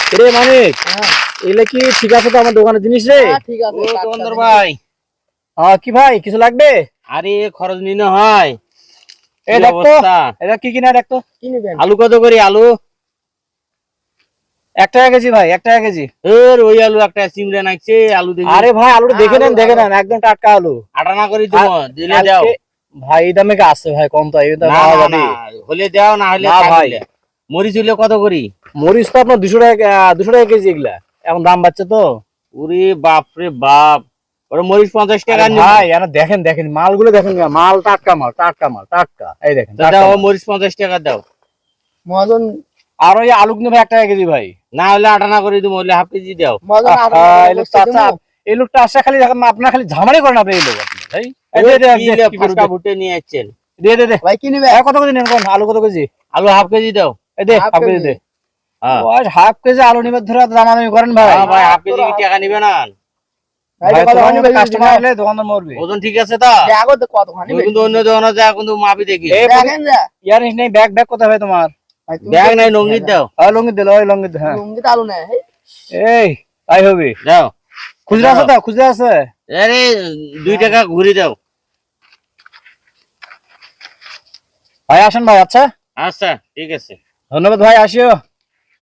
রে মানিক, এগুলা কি ঠিক আছে তো আমার দোকানের জিনিস রে? ঠিক আছে ও দোকানদার ভাই, কি ভাই কিছু লাগবে? আরে খরচ নিতে হয়। এই কি দেখতো, অবস্থা? এটা কি কিনা দেখতো। কি নেবেন? আলু কত করে আলু? 1 টাকা কেজি ভাই, 1 টাকা কেজি। ওই আলু একটা চিমড়ে নাকছে আলু দেখি। আরে ভাই আলুটা দেখে নেন, আলু, দেখে আলু। নেন, একদম টাটকা আলু। আটানা করে দিব, দিলে দাও। কালকে- ভাই এই দামে কি আছে ভাই? কম তো, এই দামে না পাওয়া না যাবে? না, হলে দাও, না হলে না থাক ভাই। দিলে। মরিচ হইলে কত করি? মরিচ তো আপনার 200 টাকা, 200 টাকা কেজি এগুলা। এখন দাম বাড়ছে তো। ওরে বাপ রে বাপ, ওরে মরিচ 50 টাকা আরে ভাই এরা দেখেন, দেখেন মালগুলো দেখেন, মাল টাটকা, মাল টাটকা, মাল টাটকা। এই দেখেন টাটকা দাও, মাল। মরিচ 50 টাকা দাও। মহাজন আর ওই আলু কিন্তু ভাই 1 টাকা কেজি ভাই। না হলে আটানা করে দিব, হলে হাফ কেজি দাও। মহাজন এই লোকটা আচ্ছা, এই লোকটা আসা খালি আপনার খালি ঝামারি করেন আপনি এই লোক আপনি ভাই। এই দে, দে, কি দে, রে, কি করে ফাঁকা দে। ভুট্টে নিয়ে আসছেন। দে দে দে। ভাই কি নেবে? কত কেজি নেন কোন? আলু কত কেজি? আলু হাফ কেজি দাও। এই দে হাফ হাফ কেজি কেজি। দে। হ্যাঁ ওই হাফ কেজি আলু নিবে ধরে দামাদামি করেন ভাই। হ্যাঁ ভাই, হাফ কেজি কি টাকা নিবে না? ভাই ভাই কত তোমার নিবে? কাস্টমার আসলে দোকানদার মরবে। ওজন ঠিক আছে তো? দেখো তো কত খানি ওই কিন্তু অন্য দোকানে যা কিন্তু মাপি দেখি। এই দেখেন যা ইয়ার নেই, ব্যাগ ব্যাগ কোথায় ভাই তোমার? ভাই তুমি ব্যাগ তো- নাই, লঙ্গিত দাও। ওই লঙ্গি দিল, ওই লঙ্গি দে, হ্যাঁ। লুঙ্গি তো আলু নেই এই তাই হবে। দাও। খুচরা আছে তো? খুচরা আছে? আরে 2 টাকা ঘুরি দাও। ভাই আসেন ভাই। আচ্ছা আচ্ছা ঠিক আছে। ধন্যবাদ ভাই, আসিও।